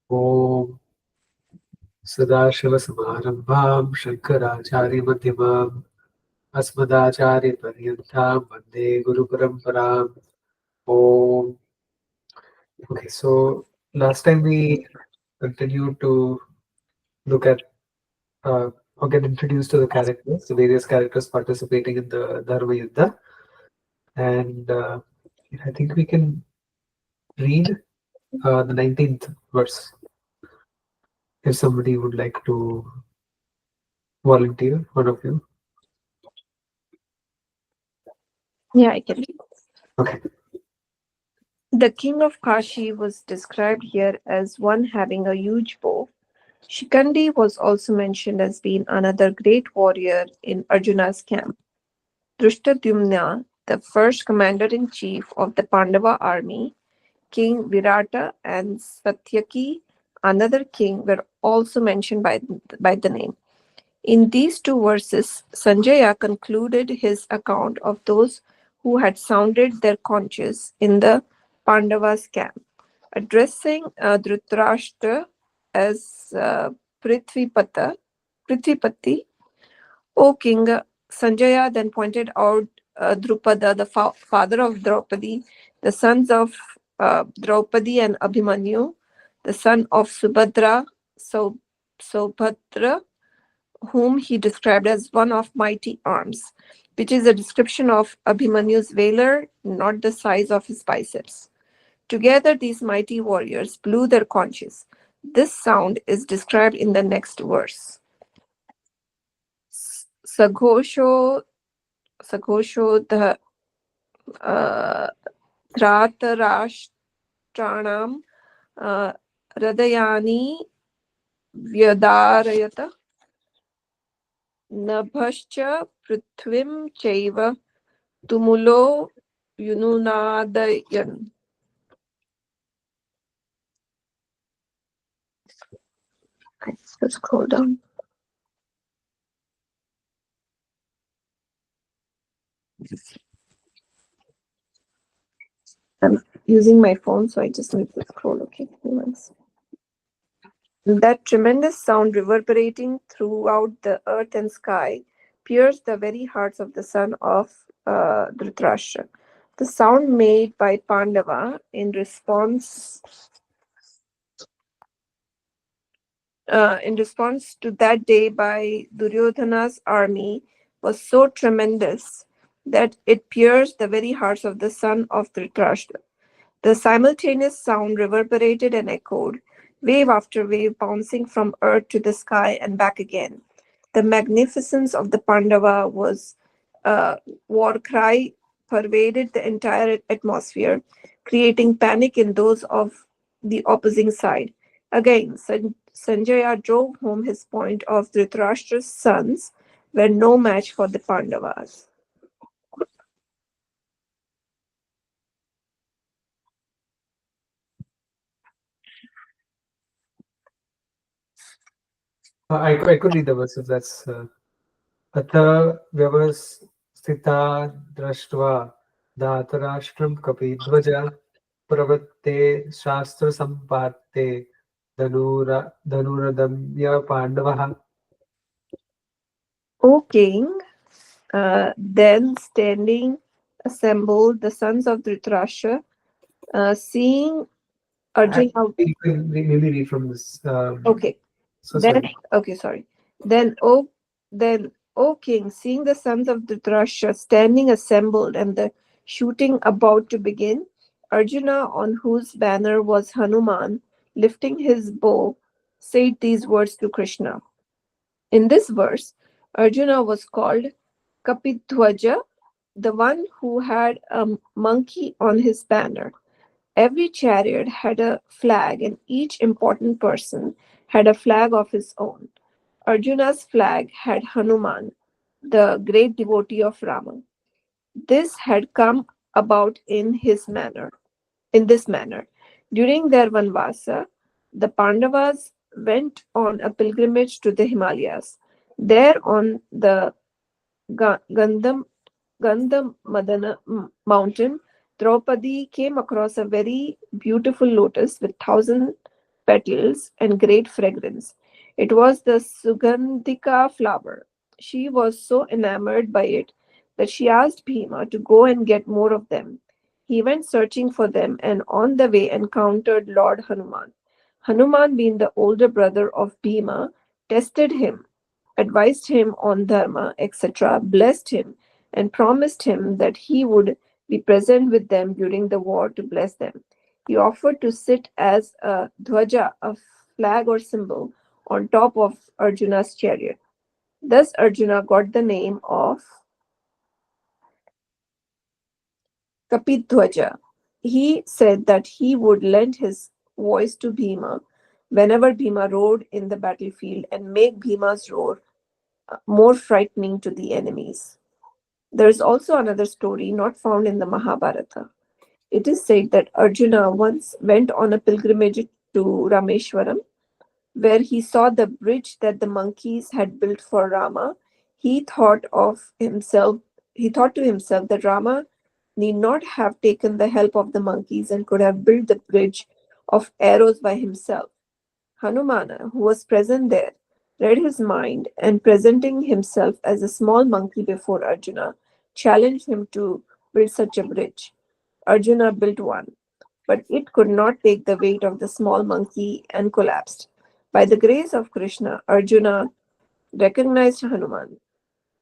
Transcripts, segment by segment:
Om Sadashivasamārambhām Shankarācārya-madhyamām Asmadācārya-paryantām Vande Guru Paramparam. Om. Okay, so last time we continued to look at or get introduced to the characters, the various characters participating in the Dharma Yuddha. And I think we can read the 19th verse if somebody would like to volunteer, one of you. Yeah, I can read. Okay. The king of Kashi was described here as one having a huge bow. Shikandi was also mentioned as being another great warrior in Arjuna's camp. Drishtadyumna, the first commander-in-chief of the Pandava army, King Virata, and Satyaki, another king, were also mentioned by the name. In these two verses, Sanjaya concluded his account of those who had sounded their conches in the Pandavas' camp, addressing Dhritarashtra as Prithvipati. O king, Sanjaya then pointed out Drupada, the father of Draupadi, the sons of Draupadi and Abhimanyu, the son of Subhadra, Sobhadra, whom he described as one of mighty arms, which is a description of Abhimanyu's valor, not the size of his biceps. Together, these mighty warriors blew their conches. This sound is described in the next verse. Saghosho the Dhratarashtranam Radayani Vyadarayata Nabhascha Prithvim Chaiva Tumulo Yununadayan. Let's scroll down. I'm using my phone, so I just need to scroll. Okay, once. That tremendous sound reverberating throughout the earth and sky pierced the very hearts of the son of Dhritarashtra. The sound made by Pandava in response to that day by Duryodhana's army was so tremendous that it pierced the very hearts of the son of Dhritarashtra. The simultaneous sound reverberated and echoed, wave after wave bouncing from earth to the sky and back again. The magnificence of the Pandava war cry pervaded the entire atmosphere, creating panic in those of the opposing side. Again, Sanjaya drove home his point of Dhritarashtra's sons were no match for the Pandavas. I could read the verses. That's Atha Vyavasthita Drashtva Dhatarashtram Kapidvaja Pravatte Shastra Sampatte Dhanuradamya Pandavaha. O king, then standing assembled the sons of Dhritarashtra, seeing Arjuna. You can maybe read from this. Okay. So Then, sorry. okay, sorry. Then, O king, seeing the sons of Dhritarashtra standing assembled and the shooting about to begin, Arjuna, on whose banner was Hanuman, lifting his bow, said these words to Krishna. In this verse, Arjuna was called Kapidhwaja, the one who had a monkey on his banner. Every chariot had a flag, and each important person had a flag of his own. Arjuna's flag had Hanuman, the great devotee of Rama. This had come about in this manner. During their Vanvasa, the Pandavas went on a pilgrimage to the Himalayas. There on the Gandhamadana mountain, Draupadi came across a very beautiful lotus with 1,000 petals and great fragrance. It was the Sugandhika flower. She was so enamored by it that she asked Bhima to go and get more of them. He went searching for them and on the way encountered Lord Hanuman. Hanuman, being the older brother of Bhima, tested him, advised him on dharma, etc., blessed him, and promised him that he would be present with them during the war to bless them. He offered to sit as a dhwaja, a flag or symbol, on top of Arjuna's chariot. Thus, Arjuna got the name of Kapidhwaja. He said that he would lend his voice to Bhima whenever Bhima rode in the battlefield and make Bhima's roar more frightening to the enemies. There is also another story not found in the Mahabharata. It is said that Arjuna once went on a pilgrimage to Rameshwaram, where he saw the bridge that the monkeys had built for Rama. He thought of himself he thought to himself that Rama need not have taken the help of the monkeys and could have built the bridge of arrows by himself. Hanumana, who was present there, read his mind and presenting himself as a small monkey before Arjuna, challenged him to build such a bridge. Arjuna built one, but it could not take the weight of the small monkey and collapsed. By the grace of Krishna, Arjuna recognized Hanuman.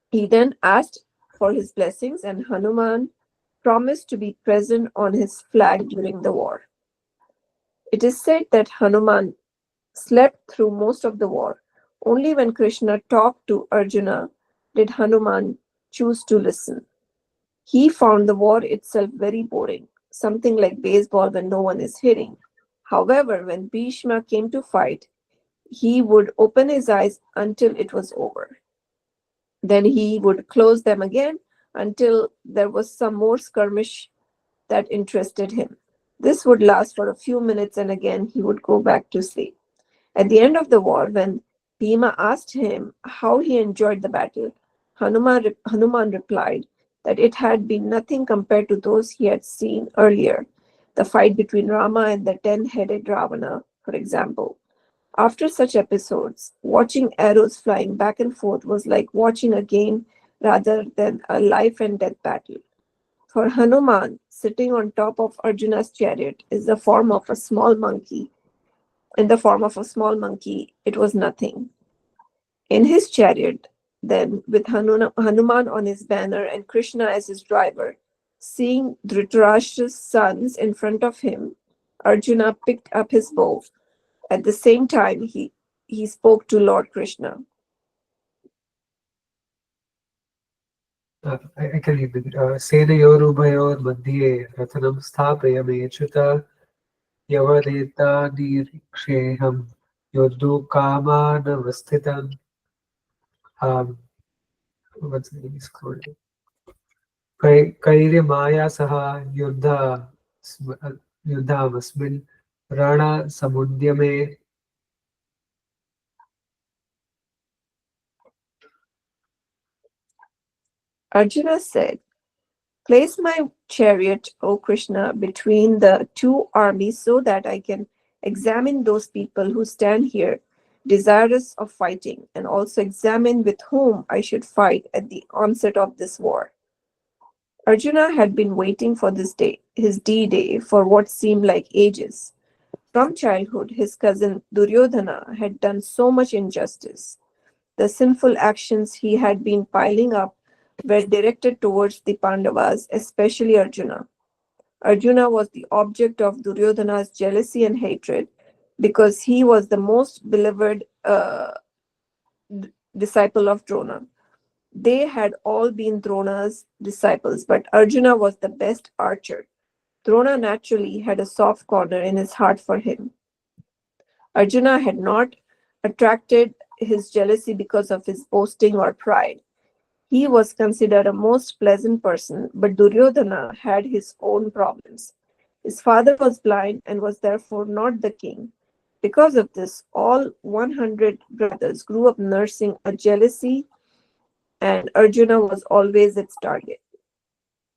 He then asked for his blessings, and Hanuman promised to be present on his flag during the war. It is said that Hanuman slept through most of the war. Only when Krishna talked to Arjuna did Hanuman choose to listen. He found the war itself very boring, something like baseball when no one is hitting. However, when Bhishma came to fight, he would open his eyes until it was over. Then he would close them again until there was some more skirmish that interested him. This would last for a few minutes and again he would go back to sleep. At the end of the war, when Bhima asked him how he enjoyed the battle, Hanuman replied that it had been nothing compared to those he had seen earlier, the fight between Rama and the 10-headed Ravana, for example. After such episodes, watching arrows flying back and forth was like watching a game rather than a life and death battle. For Hanuman, sitting on top of Arjuna's chariot is the form of a small monkey. In the form of a small monkey, it was nothing. In his chariot, then, with Hanuman on his banner and Krishna as his driver, seeing Dhritarashtra's sons in front of him, Arjuna picked up his bow. At the same time, he spoke to Lord Krishna. I can read it. Senayorubayor madhye rathanam sthapaya mechuta yavareta niriksheham yoddu kamanavasthitam. What's the name? कैर्यमाया सह युद्धामस्मिन् रणसमुद्यमे. Arjuna said, place my chariot, O Krishna, between the two armies so that I can examine those people who stand here desirous of fighting, and also examine with whom I should fight at the onset of this war. Arjuna had been waiting for this day, his D-Day, for what seemed like ages. From childhood, his cousin Duryodhana had done so much injustice. The sinful actions he had been piling up were directed towards the Pandavas, especially Arjuna. Arjuna was the object of Duryodhana's jealousy and hatred because he was the most beloved disciple of Drona. They had all been Drona's disciples, but Arjuna was the best archer. Drona naturally had a soft corner in his heart for him. Arjuna had not attracted his jealousy because of his boasting or pride. He was considered a most pleasant person, but Duryodhana had his own problems. His father was blind and was therefore not the king. Because of this, all 100 brothers grew up nursing a jealousy, and Arjuna was always its target.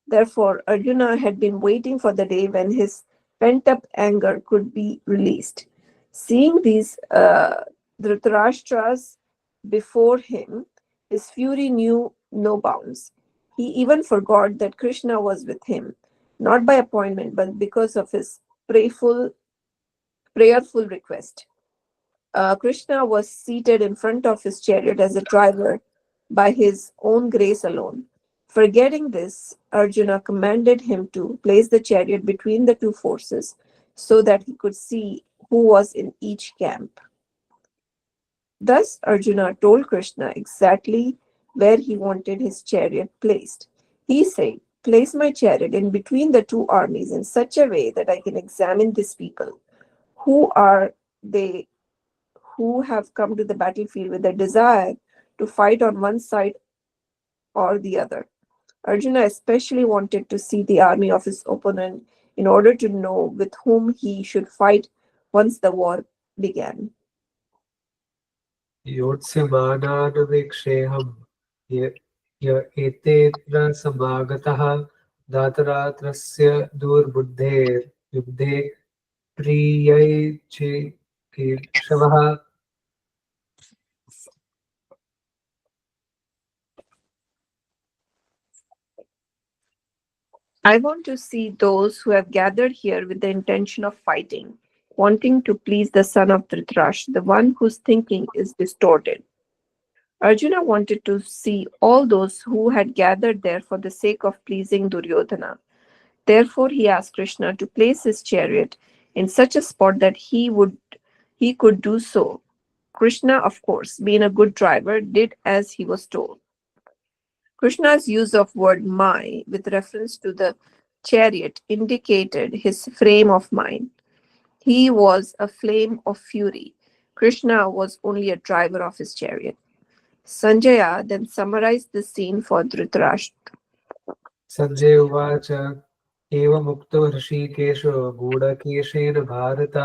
Therefore, Arjuna had been waiting for the day when his pent up anger could be released. Seeing these Dhritarashtra's before him, his fury knew no bounds. He even forgot that Krishna was with him, not by appointment, but because of his prayerful request. Krishna was seated in front of his chariot as a driver by his own grace alone. Forgetting this, Arjuna commanded him to place the chariot between the two forces so that he could see who was in each camp. Thus, Arjuna told Krishna exactly where he wanted his chariot placed. He said, "Place my chariot in between the two armies in such a way that I can examine these people. Who are they who have come to the battlefield with a desire to fight on one side or the other?" Arjuna especially wanted to see the army of his opponent in order to know with whom he should fight once the war began. योत्स्यमानानुवीक्षेऽहं य य एतेऽत्र समागतः धातरात्रस्य दुर्बुद्धेर्युद्धे प्रियैर्चिकीर्षवः. I want to see those who have gathered here with the intention of fighting, wanting to please the son of Dhritarashtra, the one whose thinking is distorted. Arjuna wanted to see all those who had gathered there for the sake of pleasing Duryodhana. Therefore, he asked Krishna to place his chariot in such a spot that he could do so. Krishna, of course, being a good driver, did as he was told. Krishna's use of word my with reference to the chariot indicated his frame of mind. He was a flame of fury. Krishna was only a driver of his chariot. Sanjaya then summarized the scene for Dhritarashtra. Sanjay उवाच एवमुक्तो हृषीकेशो गूढकेशेन भारत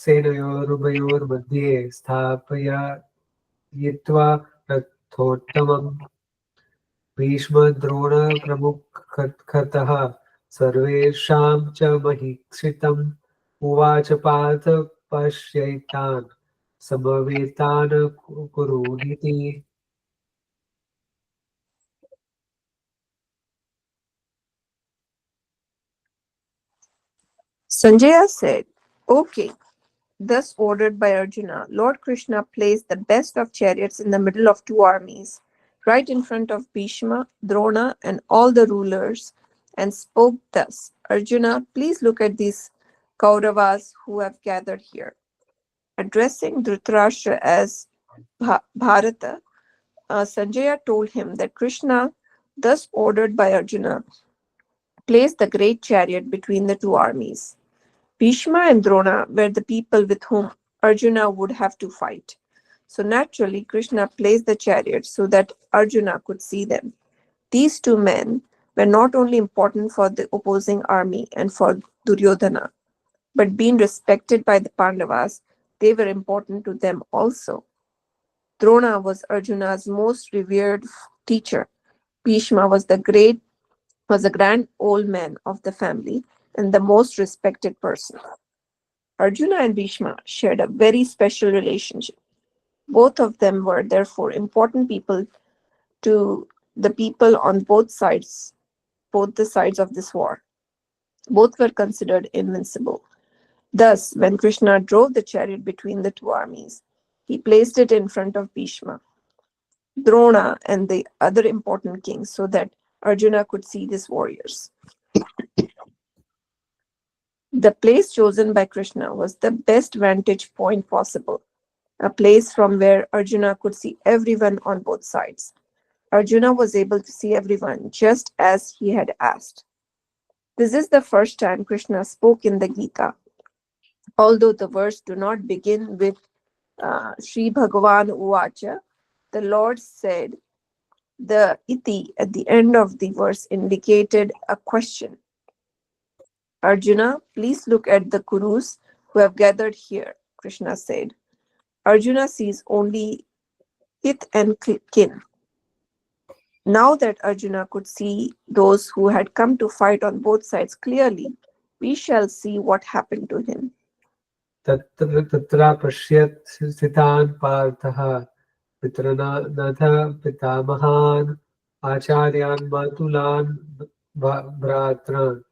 सेनयोरुभयोर्मध्ये स्थापयित्वा रथोत्तमम् भीष्मद्रोणप्रमुखतः सर्वेषां च महीक्षितम् उवाच Partha पश्यैतान् समवेतान् कुरूनिति. Sanjaya said, "Okay, thus ordered by Arjuna, Lord Krishna placed the best of chariots in the middle of two armies, right in front of Bhishma, Drona, and all the rulers, and spoke thus: Arjuna, please look at these Kauravas who have gathered here." Addressing Dhritarashtra as Bharata, Sanjaya told him that Krishna, thus ordered by Arjuna, placed the great chariot between the two armies. Bhishma and Drona were the people with whom Arjuna would have to fight. So naturally, Krishna placed the chariot so that Arjuna could see them. These two men were not only important for the opposing army and for Duryodhana, but being respected by the Pandavas, they were important to them also. Drona was Arjuna's most revered teacher. Bhishma was the grand old man of the family and the most respected person. Arjuna and Bhishma shared a very special relationship. Both of them were therefore important people to the people on both the sides of this war. Both were considered invincible. Thus, when Krishna drove the chariot between the two armies, he placed it in front of Bhishma, Drona, and the other important kings so that Arjuna could see these warriors. The place chosen by Krishna was the best vantage point possible, a place from where Arjuna could see everyone on both sides. Arjuna was able to see everyone just as he had asked. This is the first time Krishna spoke in the Gita, although the verse do not begin with Sri Bhagavan Uvacha. The Lord said the iti at the end of the verse indicated a question. Arjuna, please look at the Kurus who have gathered here, Krishna said. Arjuna sees only hith and kin. Now that Arjuna could see those who had come to fight on both sides clearly, we shall see what happened to him. तत्र पश्यत् स्थितान् पार्थः पितॄणाथ पितामहान् आचार्यान् मातुलान् भ्रातॄन्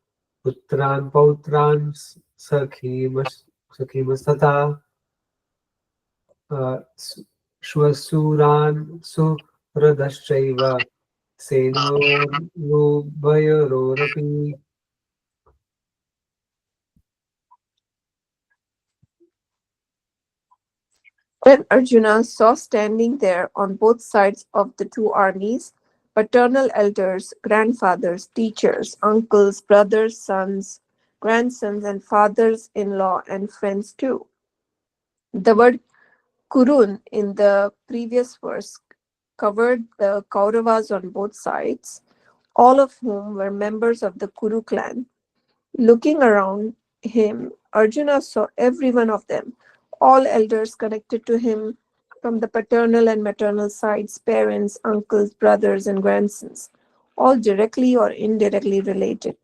पुत्रान् पौत्रान् सखीमस्तथा श्वशूरान् सुहृदश्चैव सेनोरुभयोरपि. When Arjuna saw standing there on both sides of the two armies paternal elders, grandfathers, teachers, uncles, brothers, sons, grandsons, and fathers in law, and friends too. The word Kurun in the previous verse covered the Kauravas on both sides, all of whom were members of the Kuru clan. Looking around him, Arjuna saw every one of them, all elders connected to him from the paternal and maternal sides, parents, uncles, brothers, and grandsons, all directly or indirectly related.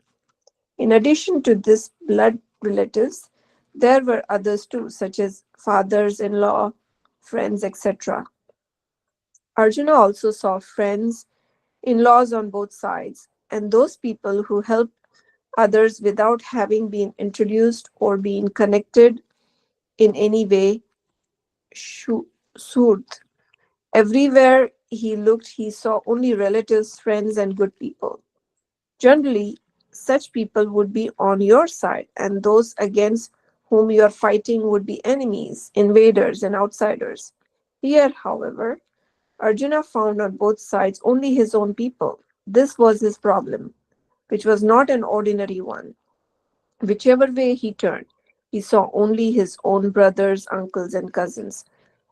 In addition to this blood relatives, there were others too, such as fathers in law, friends, etc. Arjuna also saw friends, in laws on both sides, and those people who helped others without having been introduced or being connected in any way. Sooth. Everywhere he looked, he saw only relatives, friends, and good people. Generally, such people would be on your side, and those against whom you are fighting would be enemies, invaders, and outsiders. Here, however, Arjuna found on both sides only his own people. This was his problem, which was not an ordinary one. Whichever way he turned, he saw only his own brothers, uncles, and cousins.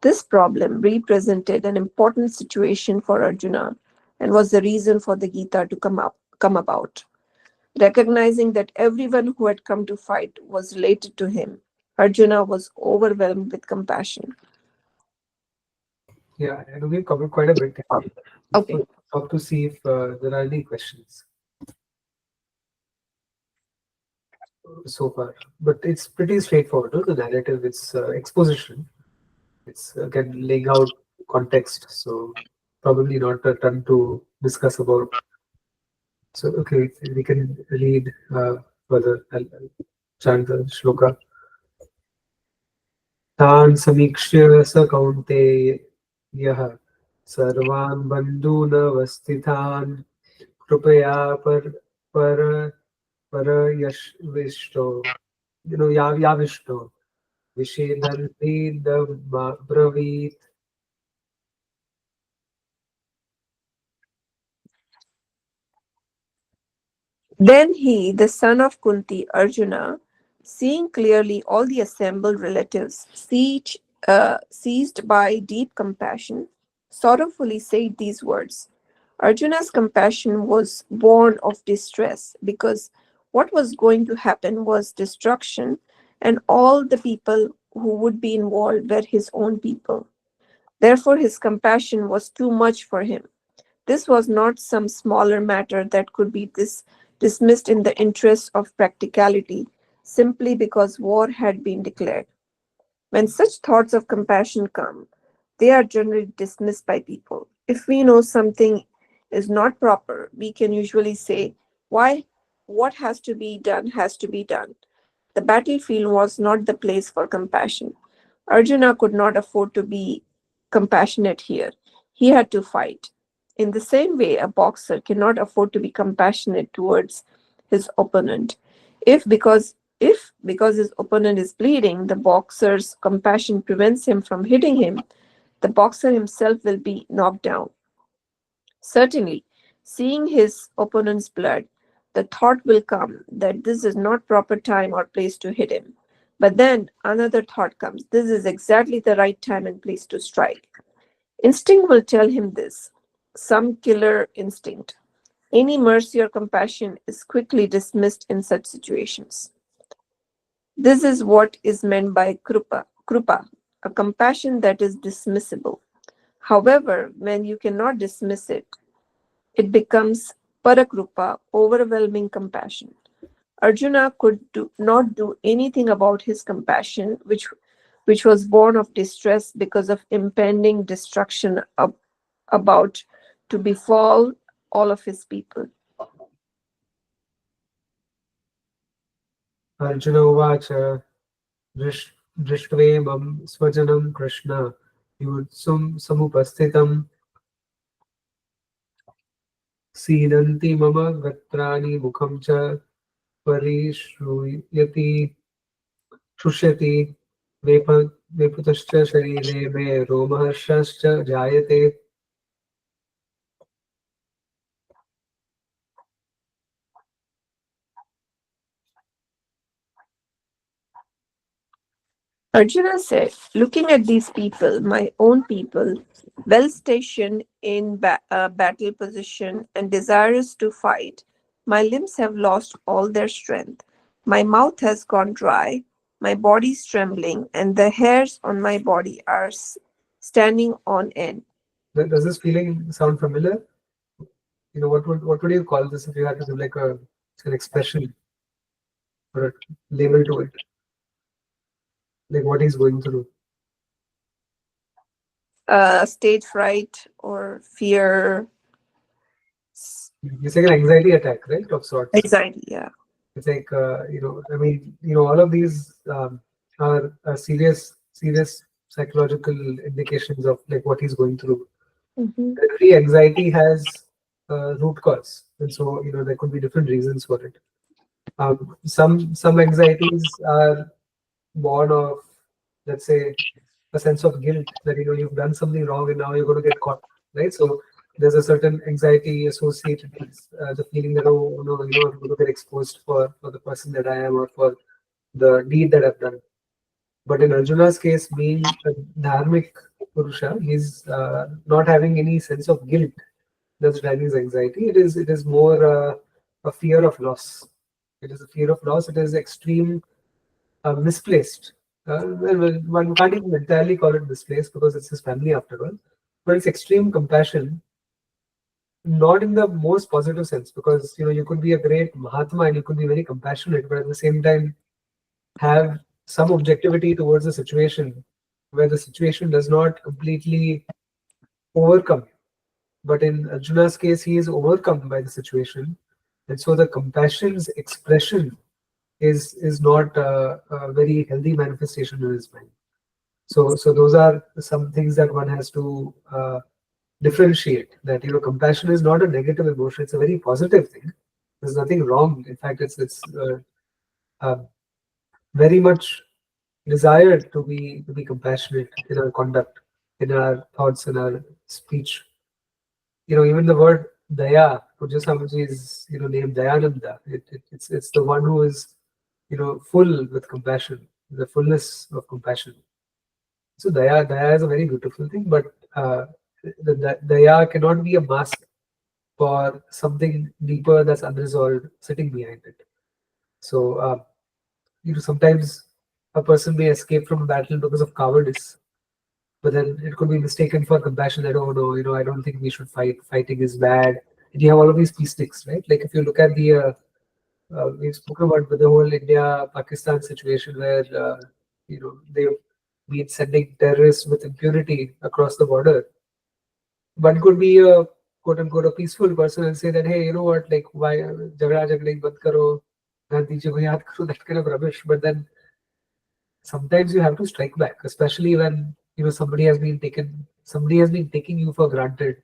This problem represented an important situation for Arjuna and was the reason for the Gita to come about. Recognizing that everyone who had come to fight was related to him, Arjuna was overwhelmed with compassion. Yeah, and we've covered quite a bit. Okay. Stop to see if there are any questions so far. But it's pretty straightforward. No? The narrative, it's exposition. It's again laying out context. So probably not a ton to discuss about. So okay, we can read further. I'll chant the shloka. तान् समीक्ष्य स कौन्तेयः सर्वान् बन्धूनवस्थितान् कृपया पर परयश्विष्टो याविष्टो विषेदन्तीदब्रवीत्. Then he, the son of Kunti, Arjuna, seeing clearly all the assembled relatives, seized by deep compassion, sorrowfully said these words. Arjuna's compassion was born of distress because what was going to happen was destruction, and all the people who would be involved were his own people. Therefore, his compassion was too much for him. This was not some smaller matter that could be dismissed in the interest of practicality simply because war had been declared. When such thoughts of compassion come, they are generally dismissed by people. If we know something is not proper, we can usually say, why what has to be done. The battlefield was not the place for compassion. Arjuna could not afford to be compassionate here. He had to fight. In the same way, a boxer cannot afford to be compassionate towards his opponent. If because his opponent is bleeding, the boxer's compassion prevents him from hitting him, the boxer himself will be knocked down. Certainly, seeing his opponent's blood, the thought will come that this is not proper time or place to hit him. But then another thought comes, this is exactly the right time and place to strike. Instinct will tell him this, some killer instinct. Any mercy or compassion is quickly dismissed in such situations. This is what is meant by krupa, a compassion that is dismissible. However, when you cannot dismiss it, it becomes parakrupa, overwhelming compassion. Arjuna could not do anything about his compassion, which was born of distress because of impending destruction about to befall all of his people. Arjuna uvacha drishtvevam svajanam Krishna yutsum samupasthitam सीदन्ति मम गत्राणि मुखं च परिश्रूयति शुष्यति वेप वेपुतश्च शरीरे मे रोमहर्षश्च जायते. Arjuna said, looking at these people, my own people, well stationed in battle position and desirous to fight, my limbs have lost all their strength. My mouth has gone dry, my body is trembling, and the hairs on my body are standing on end. Does this feeling sound familiar? You know, what would you call this if you had to give like an expression or a label to it? Like what he's going through. Stage fright or fear, You say an anxiety attack, right? Of sorts. anxiety, yeah. It's like I mean, all of these are serious psychological indications of like what he's going through. Mhm. Every anxiety has a root cause, and so there could be different reasons for it. Some anxieties are born of, let's say, a sense of guilt that you've done something wrong and now you're going to get caught, right? So there's a certain anxiety associated with the feeling that, oh no, I'm going to get exposed for the person that I am or for the deed that I've done. But in Arjuna's case, being a dharmic purusha, he's not having any sense of guilt that's driving his anxiety. It is more a fear of loss. It is a fear of loss. It is extreme misplaced. Well, one can't even entirely call it misplaced because it's his family after all. But it's extreme compassion, not in the most positive sense, because you could be a great Mahatma and you could be very compassionate, but at the same time have some objectivity towards the situation where the situation does not completely overcome. But in Arjuna's case, he is overcome by the situation, and so the compassion's expression is not a very healthy manifestation in his mind. So those are some things that one has to differentiate. That compassion is not a negative emotion; it's a very positive thing. There's nothing wrong. In fact, it's uh, very much desired to be compassionate in our conduct, in our thoughts, in our speech. Even the word Daya, Pujya Swamiji is named Dayananda. It's the one who is full with compassion, the fullness of compassion. So Daya is a very beautiful thing, but the Daya cannot be a mask for something deeper that's unresolved sitting behind it. So sometimes a person may escape from a battle because of cowardice, but then it could be mistaken for compassion that, oh no, I don't think we should fight. Fighting is bad. And you have all of these peace sticks, right? Like if you look at we've spoken about the whole India-Pakistan situation where they've been sending terrorists with impunity across the border. One could be a quote unquote a peaceful person and say that, hey, you know what, like why jagda jagding band karo, Gandhi ji ko yaad karo, that kind of rubbish. But then sometimes you have to strike back, especially when somebody has been taking you for granted.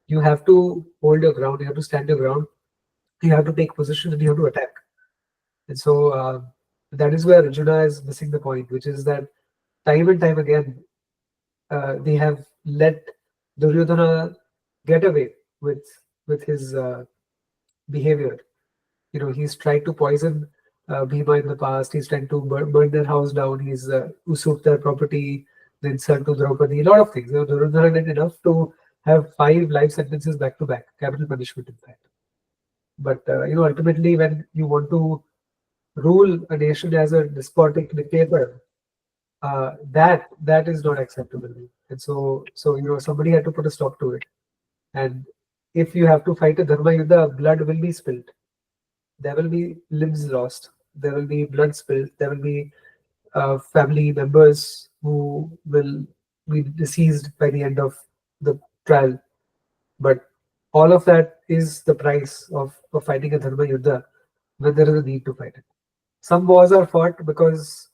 You have to hold your ground, you have to stand your ground, you have to take position and you have to attack. And so that is where Arjuna is missing the point, which is that time and time again, they have let Duryodhana get away with his behavior. He's tried to poison Bhima in the past. He's trying to burn their house down. He's usurped their property, the insult to Draupadi, a lot of things. Duryodhana did enough to have 5 life sentences back to back, capital punishment in fact. But ultimately, when you want to rule a nation as a despotic dictator, that is not acceptable. And so somebody had to put a stop to it. And if you have to fight a dharma yuddha, blood will be spilled. there will be limbs lost, there will be blood spilled, there will be family members who will be deceased by the end of the trial. But all of that is the price of fighting a dharma yuddha when there is a need to fight it. Some wars are fought because,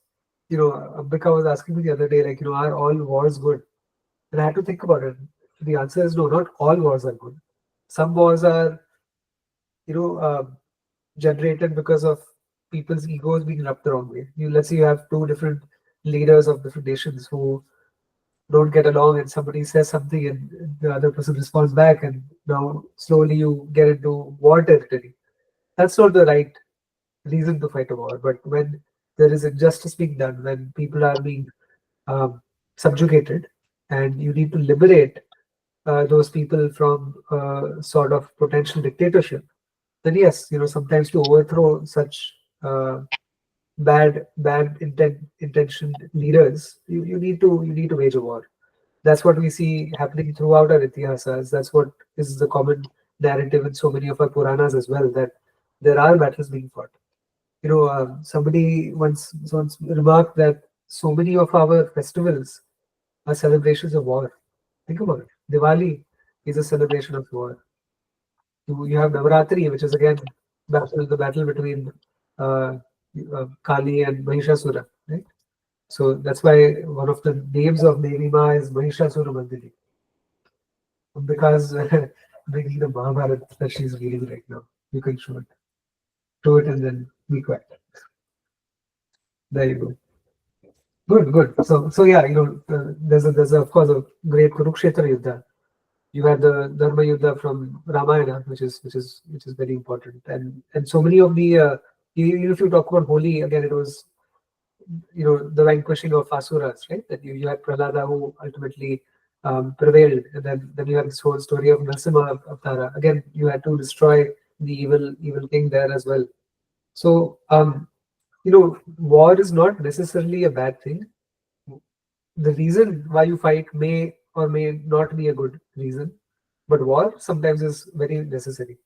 Ambika was asking me the other day, like, are all wars good? And I had to think about it. The answer is no, not all wars are good. Some wars are, you know, uh, generated because of people's egos being rubbed the wrong way. Let's say you have two different leaders of different nations who don't get along, and somebody says something and the other person responds back, and now slowly you get into war territory. That's not the right reason to fight a war. But when there is injustice being done, when people are being um, subjugated, and you need to liberate those people from sort of potential dictatorship, then yes, sometimes to overthrow such bad intentioned leaders, you need to wage a war. That's what we see happening throughout our itihasas. That's what is the common narrative in so many of our Puranas as well, that there are battles being fought. Somebody once remarked that so many of our festivals are celebrations of war. Think about it. Diwali is a celebration of war. You have Navaratri, which is again the battle between uh, Kali and Mahishasura, right? So that's why one of the names of Devi Ma is Mahishasura Mardini, because bringing the Mahabharata that she's reading right now. You can show it, and then be quiet. There you go. Good, good. So yeah, there's of course a great Kurukshetra Yuddha. You had the Dharma Yuddha from Ramayana, which is very important, and so many of the even if you talk about Holi again, it was the vanquishing of Asuras, right? That you had Prahlada who ultimately prevailed, and then you had this whole story of Narasimha Avtara. Again, you had to destroy the evil king there as well. So war is not necessarily a bad thing. The reason why you fight may or may not be a good reason, but war sometimes is very necessary.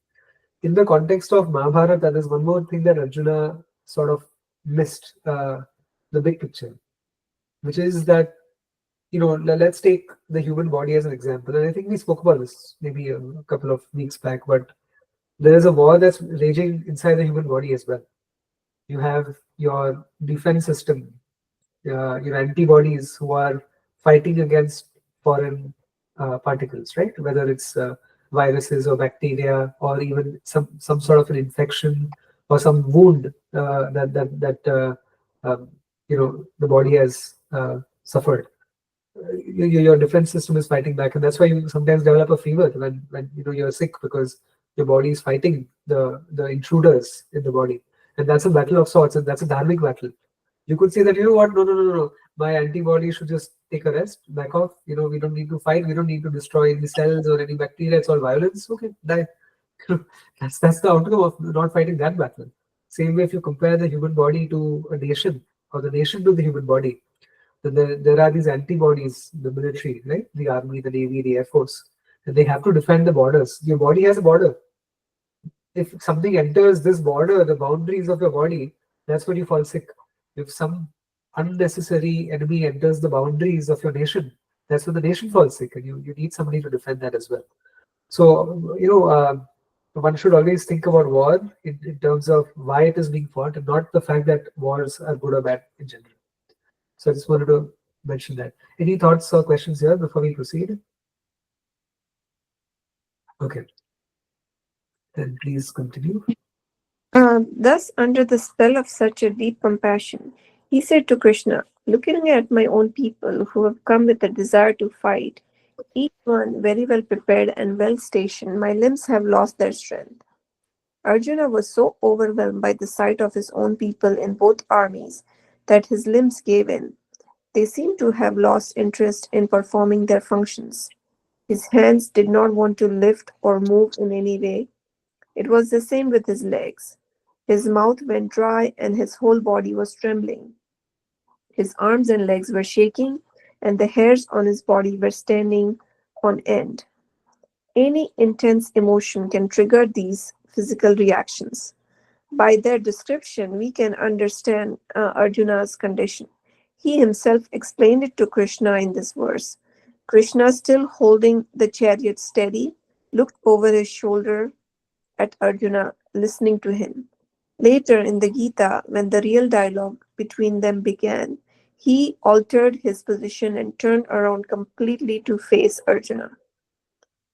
In the context of Mahabharata, there's one more thing that Arjuna sort of missed, the big picture, which is that, let's take the human body as an example. And I think we spoke about this maybe a couple of weeks back, but there is a war that's raging inside the human body as well. You have your defense system, your antibodies who are fighting against foreign particles, right? Whether it's viruses or bacteria, or even some sort of an infection or some wound that the body has suffered. Your defense system is fighting back, and that's why you sometimes develop a fever when you're sick, because your body is fighting the intruders in the body, and that's a battle of sorts, and that's a dharmic battle. You could say that, what, no, my antibody should just take a rest, back off. We don't need to fight, we don't need to destroy any cells or any bacteria. It's all violence. Okay, die. That's the outcome of not fighting that battle. Same way, if you compare the human body to a nation, or the nation to the human body, then there are these antibodies, the military, right? The army, the navy, the air force, and they have to defend the borders. Your body has a border. If something enters this border, the boundaries of your body, that's when you fall sick. If some unnecessary enemy enters the boundaries of your nation, that's when the nation falls sick, and you need somebody to defend that as well. So, one should always think about war in terms of why it is being fought, and not the fact that wars are good or bad in general. So I just wanted to mention that. Any thoughts or questions here before we proceed? Okay, then please continue. Thus, under the spell of such a deep compassion, he said to Krishna, looking at my own people who have come with a desire to fight, each one very well prepared and well stationed, my limbs have lost their strength. Arjuna was so overwhelmed by the sight of his own people in both armies that his limbs gave in. They seemed to have lost interest in performing their functions. His hands did not want to lift or move in any way. It was the same with his legs. His mouth went dry and his whole body was trembling. His arms and legs were shaking, and the hairs on his body were standing on end. Any intense emotion can trigger these physical reactions. By their description, we can understand Arjuna's condition. He himself explained it to Krishna in this verse. Krishna, still holding the chariot steady, looked over his shoulder at Arjuna, listening to him. Later in the Gita, when the real dialogue between them began, he altered his position and turned around completely to face Arjuna.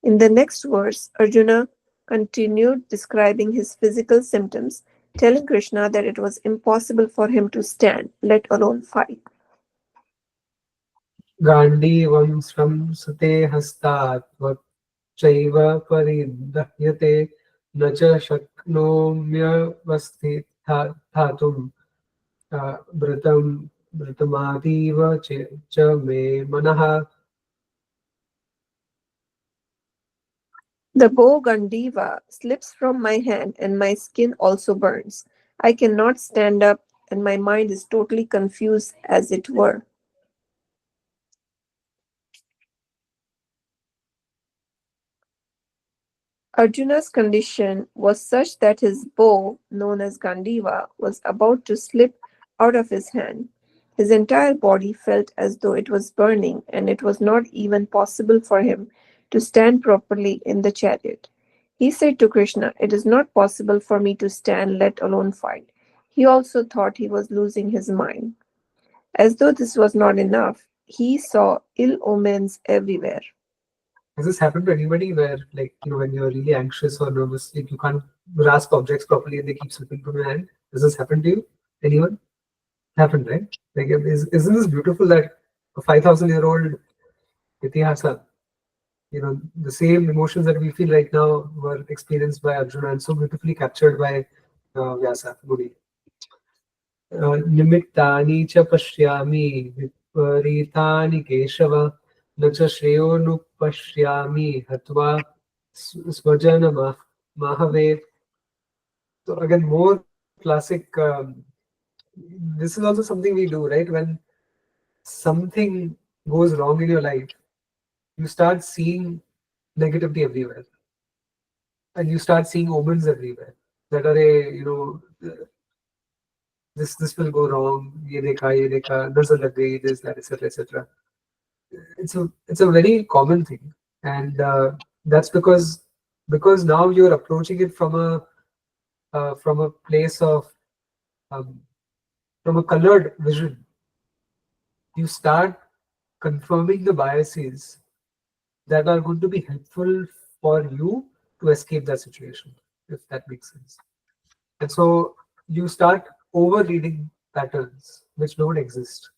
In the next verse, Arjuna continued describing his physical symptoms, telling Krishna that it was impossible for him to stand, let alone fight. गाण्डीवं स्रंसते हस्तात् त्वच्चैव परिदह्यते न च शक्नोम्यवस्थितातुं भृतमादीव च मे मनः. The bow Gandiva slips from my hand and my skin also burns. I cannot stand up and my mind is totally confused as it were. Arjuna's condition was such that his bow, known as Gandiva, was about to slip out of his hand. His entire body felt as though it was burning, and it was not even possible for him to stand properly in the chariot. He said to Krishna, "It is not possible for me to stand, let alone fight." He also thought he was losing his mind. As though this was not enough, he saw ill omens everywhere. Has this happened to anybody where, like, when you're really anxious or nervous, like you can't grasp objects properly and they keep slipping from your hand? Does this happen to you? Anyone? Happened, right? Like, isn't this beautiful that a 5,000-year-old itihasa, the same emotions that we feel right now were experienced by Arjuna and so beautifully captured by Vyasa Muni. निमित्तानि च पश्यामि विपरीतानि केशव न च श्रेयोनुपश्यामि हत्वा स्वजनमहवे. So again, more classic. This is also something we do, right? When something goes wrong in your life, you start seeing negativity everywhere, and you start seeing omens everywhere. That are this will go wrong. Ye dekha, nazar lag gayi, this, that, etc., etc. It's a very common thing, and that's because now you're approaching it from a place of um, from a colored vision. You start confirming the biases that are going to be helpful for you to escape that situation, if that makes sense. And so you start over reading patterns which don't exist.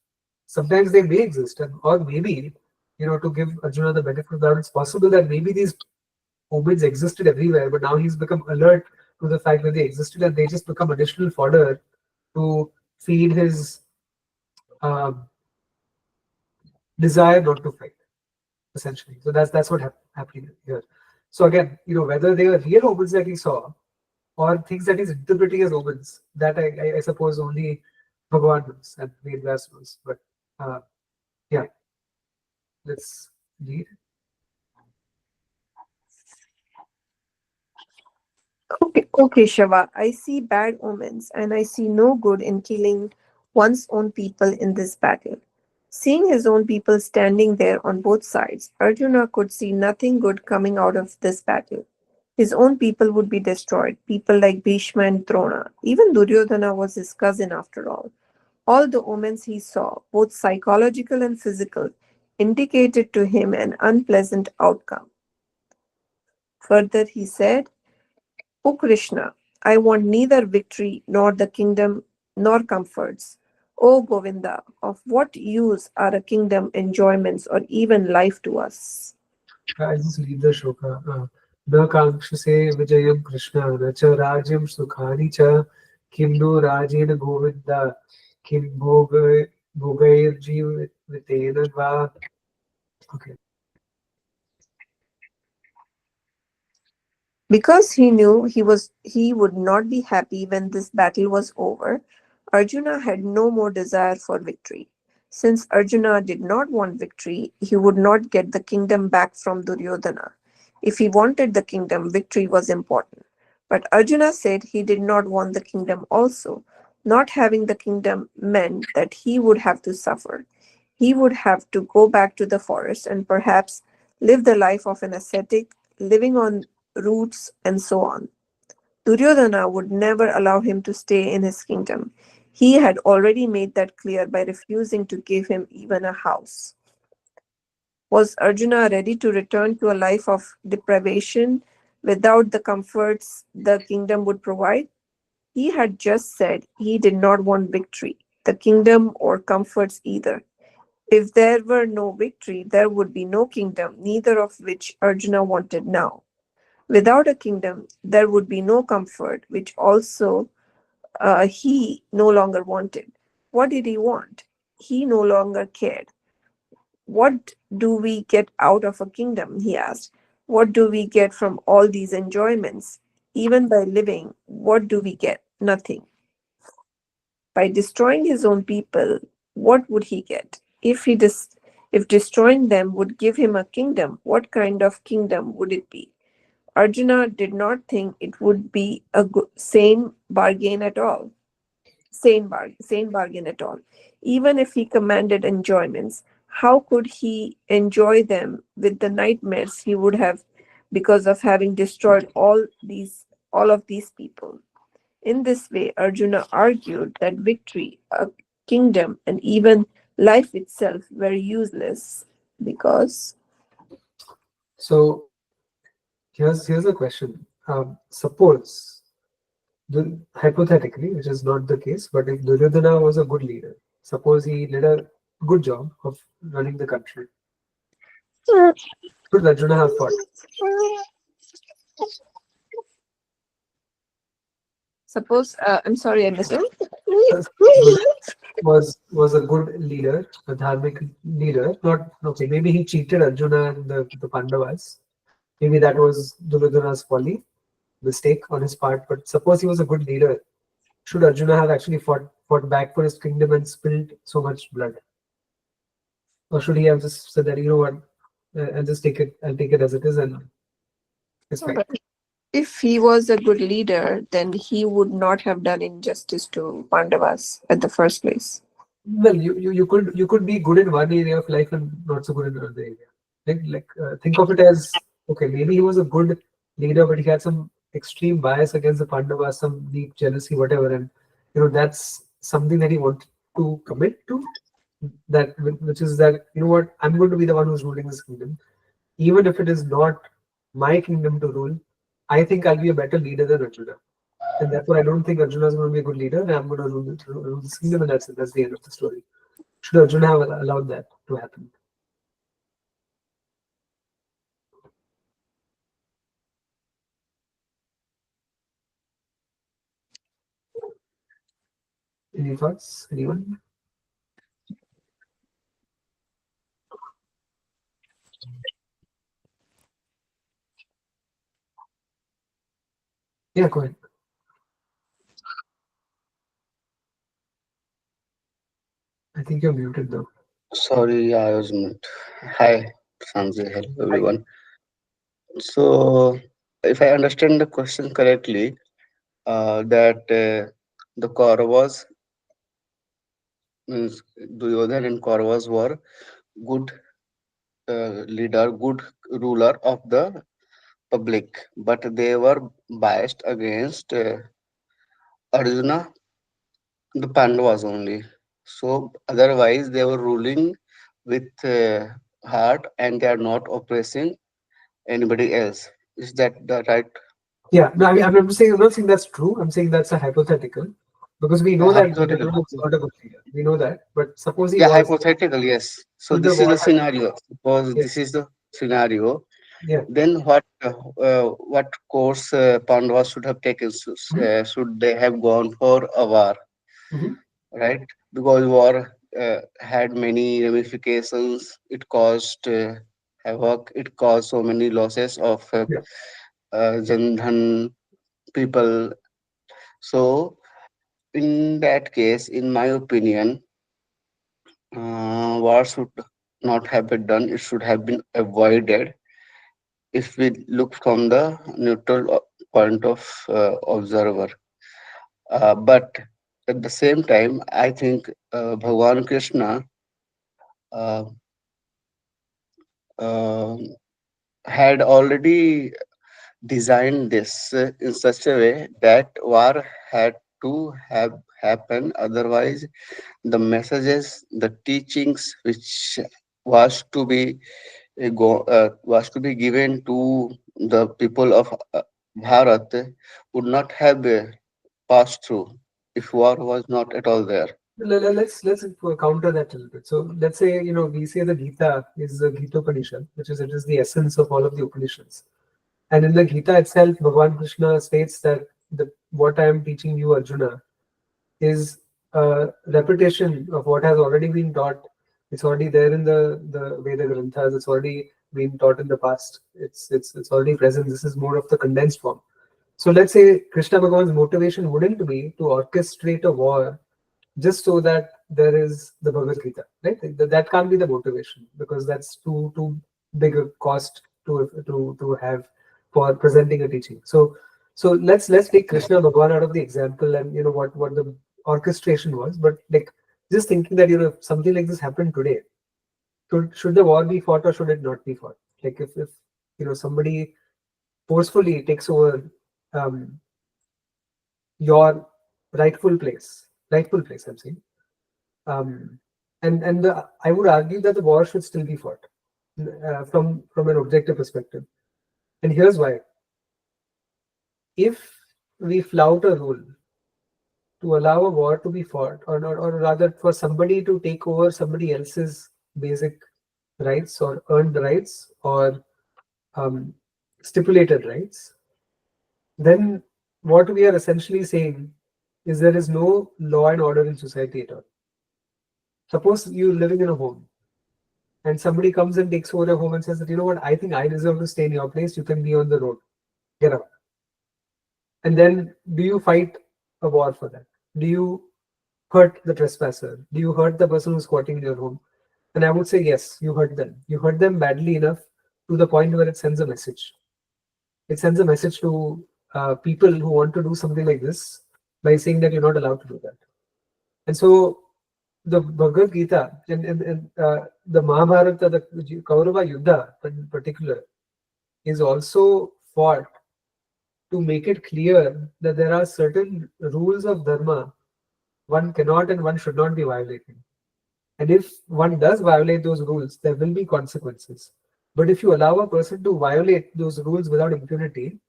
Sometimes they may exist, or maybe, to give Arjuna the benefit of the doubt, it's possible that maybe these omens existed everywhere, but now he's become alert to the fact that they existed and they just become additional fodder to feed his um, desire not to fight, essentially. So that's what happening here. So again, whether they are real omens that he saw or things that he's interpreting as omens, that I suppose only Bhagavan knows and Vedvyas knows. But yeah, let's read. Okay, Shiva, I see bad omens and I see no good in killing one's own people in this battle. Seeing his own people standing there on both sides, Arjuna could see nothing good coming out of this battle. His own people would be destroyed, people like Bhishma and Drona. Even Duryodhana was his cousin after all. All the omens he saw, both psychological and physical, indicated to him an unpleasant outcome. Further, he said, O Krishna, I want neither victory nor the kingdom nor comforts. O Govinda, of what use are a kingdom, enjoyments, or even life to us? I just read the shloka. न काङ्क्षसे विजयं कृष्ण न च राज्यं सुखानि च किं no Rajen Govind किं भोगैर्जीवितेन वा. Okay. Because he knew he would not be happy when this battle was over, Arjuna had no more desire for victory. Since Arjuna did not want victory, he would not get the kingdom back from Duryodhana. If he wanted the kingdom, victory was important. But Arjuna said he did not want the kingdom also. Not having the kingdom meant that he would have to suffer. He would have to go back to the forest and perhaps live the life of an ascetic, living on roots and so on. Duryodhana would never allow him to stay in his kingdom. He had already made that clear by refusing to give him even a house. Was Arjuna ready to return to a life of deprivation without the comforts the kingdom would provide? He had just said he did not want victory, the kingdom, or comforts either. If there were no victory, there would be no kingdom, neither of which Arjuna wanted now. Without a kingdom, there would be no comfort, which also he no longer wanted. What did he want? He no longer cared. What do we get out of a kingdom? He asked. What do we get from all these enjoyments? Even by living, what do we get? Nothing. By destroying his own people, what would he get? If destroying them would give him a kingdom, what kind of kingdom would it be? Arjuna did not think it would be a sane bargain at all. Sane bargain at all. Even if he commanded enjoyments, how could he enjoy them with the nightmares he would have because of having destroyed all of these people? In this way, Arjuna argued that victory, a kingdom, and even life itself were useless because So here's a question. Suppose hypothetically, which is not the case, but if Duryodhana was a good leader, suppose he did a good job of running the country, should Arjuna have fought? suppose I'm sorry I missed it. Duryodhana was a good leader, a dharmic leader. Not okay. Maybe he cheated Arjuna and the Pandavas. Maybe that was Duryodhana's folly, mistake on his part. But suppose he was a good leader, should Arjuna have actually fought back for his kingdom and spilled so much blood, or should he have just said that, you know what, I'll just take it. I'll take it as it is, and it's fine. But if he was a good leader, then he would not have done injustice to Pandavas at the first place. Well, you could be good in one area of life and not so good in another area. Think of it as, okay, maybe he was a good leader, but he had some extreme bias against the Pandavas, some deep jealousy, whatever, and that's something that he wanted to commit to. That which is that, you know what, I'm going to be the one who's ruling this kingdom, even if it is not my kingdom to rule. I think I'll be a better leader than Arjuna, and therefore I don't think Arjuna is going to be a good leader, and I'm going to rule this kingdom, and that's it. That's the end of the story. Should Arjuna have allowed that to happen? Any thoughts? Anyone? Yeah, go ahead. I think you're muted though. Sorry, I was mute. Hi, Sanjay. Hello, Hi. everyone. So, if I understand the question correctly, that the Kauravas, means Duryodhan and Kauravas were good leader, good ruler of the public, but they were biased against Arjuna, the Pandavas only. So, otherwise, they were ruling with heart and they are not oppressing anybody else. Is that the right? Yeah, no, I mean, I'm not saying that's true. I'm saying that's a hypothetical, because we know that Hypothetical. Duryodhana is not a good leader. We know that, but suppose he Yeah, was. hypothetical, yes. So Should the this is war the have? scenario. Suppose Yes. this is the scenario, Yeah. then what course Pandavas should have taken? Should they have gone for a war, Mm-hmm. right? Because war had many ramifications. It caused havoc. It caused so many losses of Yeah. Jandhan people. So in that case, in my opinion, war should not have been done. It should have been avoided if we look from the neutral point of observer. But at the same time, I think Bhagavan Krishna uh, uh, had already designed this in such a way that war had to have happen. Otherwise, the messages, the teachings which was to be was to be given to the people of Bharat would not have passed through if war was not at all there. Let's counter that a little bit. So let's say we say the Gita is the Gita Upanishad, which is it is the essence of all of the Upanishads. And in the Gita itself, Bhagavan Krishna states that what I am teaching you, Arjuna, is a repetition of what has already been taught. It's already there in the Veda Granthas. It's already been taught in the past. It's already present. This is more of the condensed form. So let's say Krishna Bhagavan's motivation wouldn't be to orchestrate a war just so that there is the Bhagavad Gita, right? That can't be the motivation because that's too big a cost to have for presenting a teaching. So let's take Krishna Bhagavan out of the example and what the orchestration was. But like just thinking that if something like this happened today, should the war be fought or should it not be fought? Like if somebody forcefully takes over um, your rightful place, I'm saying. I would argue that the war should still be fought from an objective perspective. And here's why. If we flout a rule to allow a war to be fought, or rather for somebody to take over somebody else's basic rights or earned rights or um, stipulated rights, then what we are essentially saying is there is no law and order in society at all. Suppose you're living in a home and somebody comes and takes over your home and says that, what, I think I deserve to stay in your place. You can be on the road. Get out. And then do you fight a war for that? Do you hurt the trespasser? Do you hurt the person who's squatting in your home? And I would say, yes, you hurt them. You hurt them badly enough to the point where it sends a message. It sends a message to people who want to do something like this by saying that you're not allowed to do that. And so the Bhagavad Gita and the Mahabharata, the Kaurava Yuddha in particular, is also fought to make it clear that there are certain rules of dharma one cannot and one should not be violating. And if one does violate those rules, there will be consequences. But if you allow a person to violate those rules without impunity,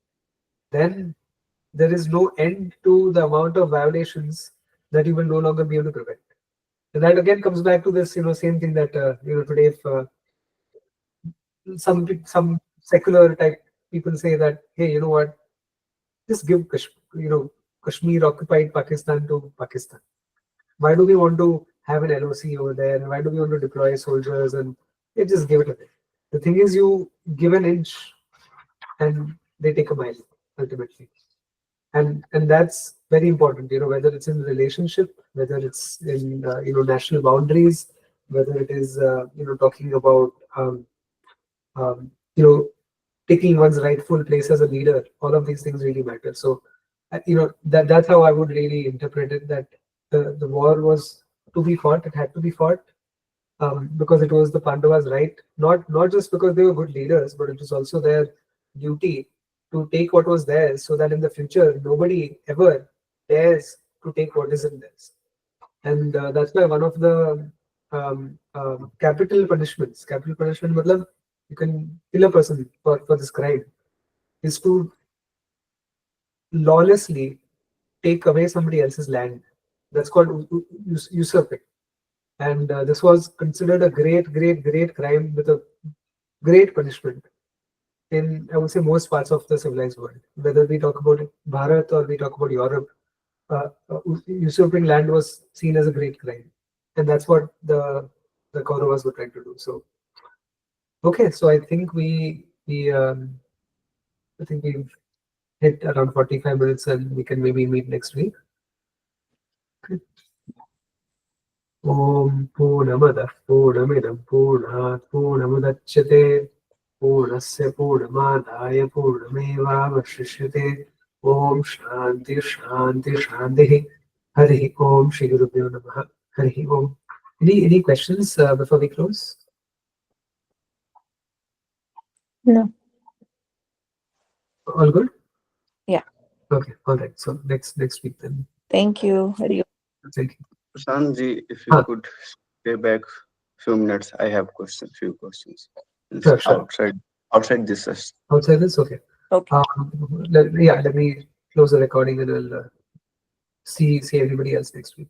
then there is no end to the amount of violations that you will no longer be able to prevent. And that again comes back to this, same thing that today, if some secular type people say that, hey, you know what, just give Kashmir occupied Pakistan to Pakistan. Why do we want to have an LOC over there? Why do we want to deploy soldiers and just give it away? The thing is, you give an inch and they take a mile ultimately. And that's very important, whether it's in relationship, whether it's in national boundaries, whether it is talking about taking one's rightful place as a leader. All of these things really matter. So that's how I would really interpret it, that the war was to be fought. It had to be fought because it was the Pandavas' right, not just because they were good leaders, but it was also their duty to take what was theirs so that in the future nobody ever dares to take what isn't theirs. And that's why one of the capital punishment, matlab, you can kill a person for this crime, is to lawlessly take away somebody else's land. That's called usurping. And this was considered a great crime with a great punishment in, I would say, most parts of the civilized world. Whether we talk about Bharat or we talk about Europe, usurping land was seen as a great crime. And that's what the Kauravas were trying to do. So, okay, so I think we've hit around 45 minutes and we can maybe meet next week. Okay. Om Purnamada Purnamidam Purnat Purnamudachyate Purnasya Purnamadaya Purnameva Vashishyate Om Shanti Shanti Shanti. Hari Om Shri Gurubhyo Namaha. Hari Om. Any questions before we close? No. All good? Yeah. Okay. All right. So next week then. Thank you. Hari Om. Thank you. Prashantji, if you Huh. could stay back few minutes, I have few questions. It's Sure. outside this session. Outside this, okay. Okay. Let me close the recording and we'll see everybody else next week.